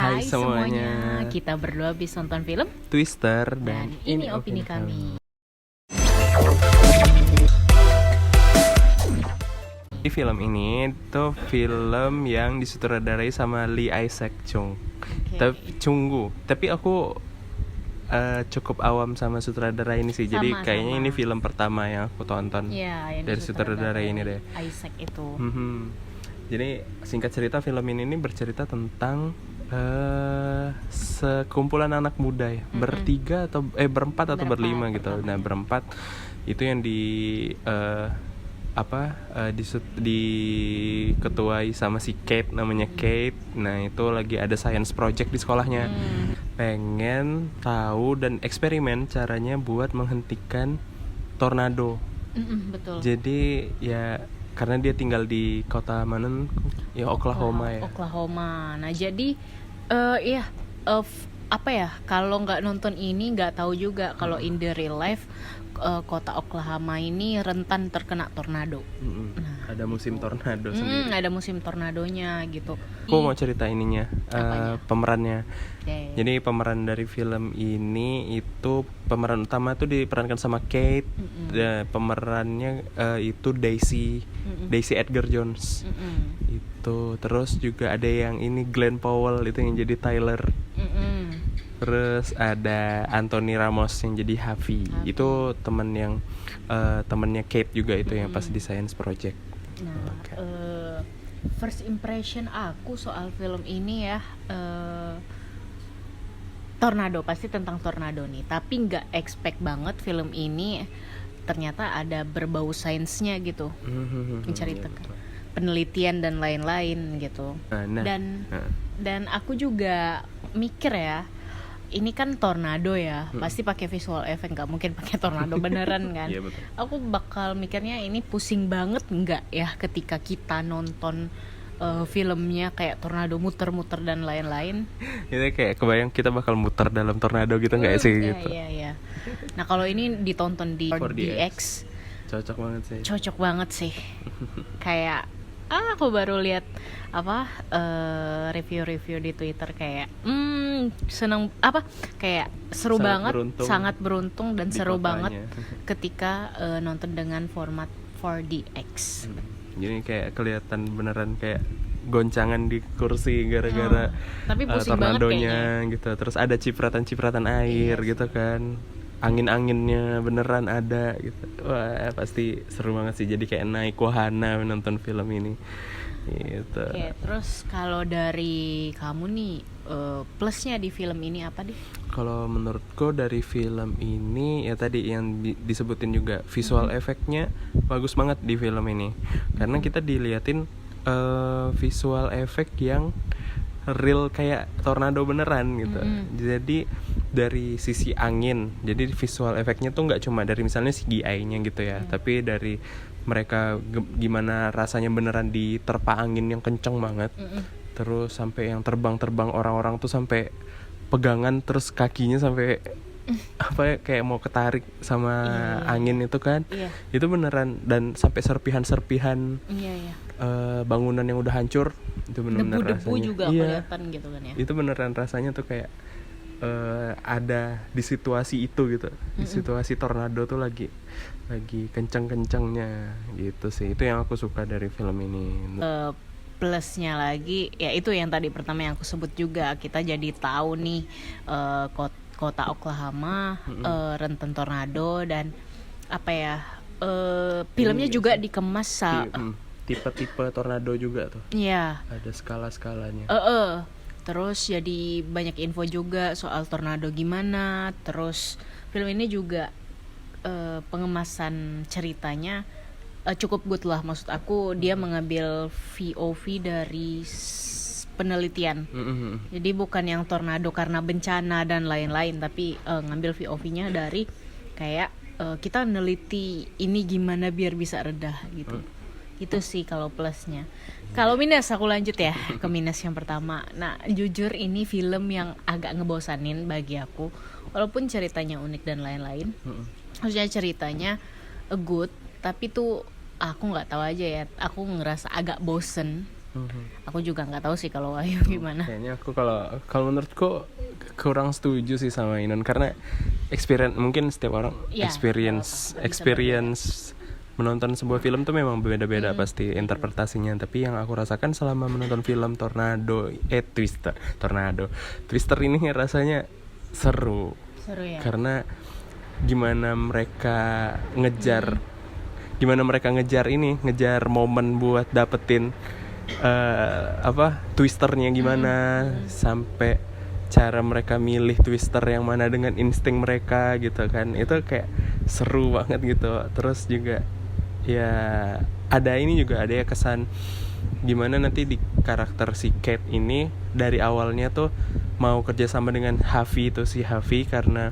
Hai semuanya, kita berdua habis nonton film Twister dan ini opini kami. Di film ini tuh film yang disutradarai sama Lee Isaac Chung. Tapi aku cukup awam sama sutradara ini sih. Jadi kayaknya ini film pertama yang aku tonton dari sutradara ini deh. Isaac itu. Jadi singkat cerita film ini bercerita tentang sekumpulan anak muda ya, berempat atau berlima gitu. Nah, berempat itu yang diketuai sama si Kate, namanya Kate. Nah, itu lagi ada science project di sekolahnya. Pengen tahu dan eksperimen caranya buat menghentikan tornado. Betul. Jadi ya karena dia tinggal di kota mana? Ya Oklahoma ya. Oklahoma. Nah, jadi kalau nggak nonton ini nggak tahu juga kalau in the real life kota Oklahoma ini rentan terkena tornado. Nah, ada musim tornado sendiri. Ada musim tornadonya gitu. Aku mau cerita ininya, pemerannya. Okay. Jadi pemeran dari film ini itu pemeran utama tuh diperankan sama Kate. Pemerannya itu Daisy Edgar Jones. Itu terus juga ada yang ini Glenn Powell itu yang jadi Tyler. Terus ada Anthony Ramos yang jadi Harvey. Itu temannya Kate juga itu yang pas di Science Project. Nah, first impression aku soal film ini ya, tornado, pasti tentang tornado nih. Tapi nggak expect banget film ini ternyata ada berbau sainsnya gitu, menceritakan penelitian dan lain-lain gitu. Dan aku juga mikir ya, ini kan tornado ya, pasti pakai visual effect, nggak mungkin pakai tornado beneran kan. Iya, betul. Aku bakal mikirnya ini pusing banget nggak ya ketika kita nonton filmnya kayak tornado muter-muter dan lain-lain. Itu kayak kebayang kita bakal muter dalam tornado gitu nggak sih gitu. Iya. Nah, kalau ini ditonton di 4DX cocok banget sih. Kayak aku baru lihat review-review di Twitter kayak seneng kayak seru banget, sangat beruntung dan seru banget ketika nonton dengan format 4DX. Jadi kayak kelihatan beneran kayak goncangan di kursi gara-gara tornadonya gitu. Terus ada cipratan-cipratan air gitu kan. Angin-anginnya beneran ada gitu. Wah, pasti seru banget sih. Jadi kayak naik wahana menonton film ini gitu. Oke, terus kalau dari kamu nih, plusnya di film ini apa deh? Kalau menurutku dari film ini ya tadi yang disebutin juga visual efeknya bagus banget di film ini. Karena kita diliatin visual efek yang real kayak tornado beneran gitu. Jadi dari sisi angin, jadi visual efeknya tuh nggak cuma dari misalnya CGI-nya gitu ya, tapi dari mereka gimana rasanya beneran diterpa angin yang kenceng banget. Terus sampai yang terbang-terbang orang-orang tuh sampai pegangan, terus kakinya sampai kayak mau ketarik sama angin itu kan. Itu beneran, dan sampai serpihan-serpihan bangunan yang udah hancur itu bener-bener debu-debu rasanya juga kelihatan gitu kan ya. Itu beneran rasanya tuh kayak ada di situasi itu gitu. Di situasi tornado tuh lagi kenceng-kencengnya gitu sih. Itu yang aku suka dari film ini. Plusnya lagi ya itu yang tadi pertama yang aku sebut juga, kita jadi tahu nih kota Oklahoma rentan tornado, dan filmnya juga dikemas tipe-tipe tornado juga tuh. Iya. Ada skala-skalanya. Terus jadi banyak info juga soal tornado gimana. Terus film ini juga pengemasan ceritanya cukup good lah. Maksud aku dia mengambil VOV dari penelitian. Jadi bukan yang tornado karena bencana dan lain-lain, tapi ngambil VOV-nya dari kayak kita neliti ini gimana biar bisa reda gitu. Itu sih kalau plusnya. Kalau minus, aku lanjut ya ke minus yang pertama. Nah, jujur ini film yang agak ngebosanin bagi aku. Walaupun ceritanya unik dan lain-lain. Maksudnya ceritanya good, tapi tuh aku nggak tahu aja ya. Aku ngerasa agak bosen Aku juga nggak tahu sih kalau Wahyu gimana. Kayaknya aku kalau menurutku kurang setuju sih sama Inon, karena experience, mungkin setiap orang Iya, experience nggak apa-apa, bisa experience menonton sebuah film tuh memang beda-beda pasti interpretasinya. Tapi yang aku rasakan selama menonton film Twister ini rasanya seru Seru ya. karena gimana mereka ngejar ngejar momen buat dapetin twisternya gimana, sampai cara mereka milih twister yang mana dengan insting mereka gitu kan, itu kayak seru banget gitu. Terus juga ya ada ya kesan gimana nanti di karakter si Kate ini dari awalnya tuh mau kerjasama dengan Harvey karena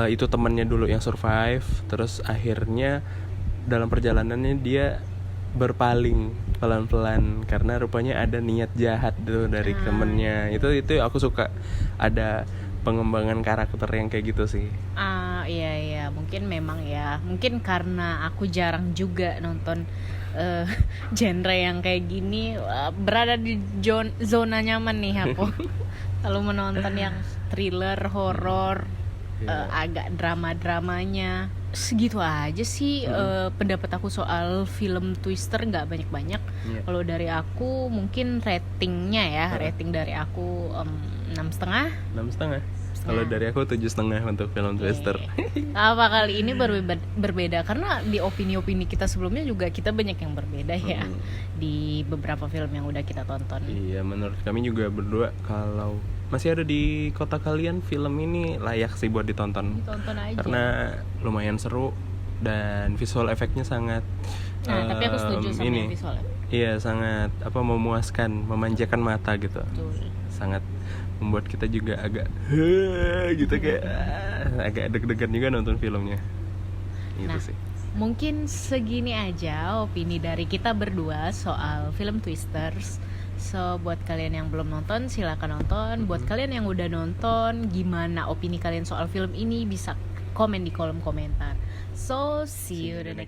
itu temannya dulu yang survive. Terus akhirnya dalam perjalanannya dia berpaling pelan-pelan karena rupanya ada niat jahat tuh dari temennya. Itu aku suka, ada pengembangan karakter yang kayak gitu sih. Iya mungkin karena aku jarang juga nonton genre yang kayak gini, berada di zona nyaman nih aku. Kalau menonton yang thriller, horor, agak drama-dramanya segitu aja sih. Pendapat aku soal film Twister nggak banyak-banyak. Kalau dari aku mungkin rating dari aku 6,5. Kalau dari aku 7,5 untuk film Twister. Apa kali ini berbeda karena di opini-opini kita sebelumnya juga kita banyak yang berbeda ya di beberapa film yang udah kita tonton. Iya, menurut kami juga berdua kalau masih ada di kota kalian, film ini layak sih buat ditonton. Ditonton aja. Karena lumayan seru dan visual efeknya sangat tapi aku setuju sama yang visual efek. Iya, sangat memuaskan, memanjakan mata gitu. Betul. Sangat membuat kita juga agak gitu, kayak agak deg-degan juga nonton filmnya. Gitu sih. Mungkin segini aja opini dari kita berdua soal film Twisters. So buat kalian yang belum nonton silakan nonton. Buat kalian yang udah nonton, gimana opini kalian soal film ini bisa komen di kolom komentar. So see you the next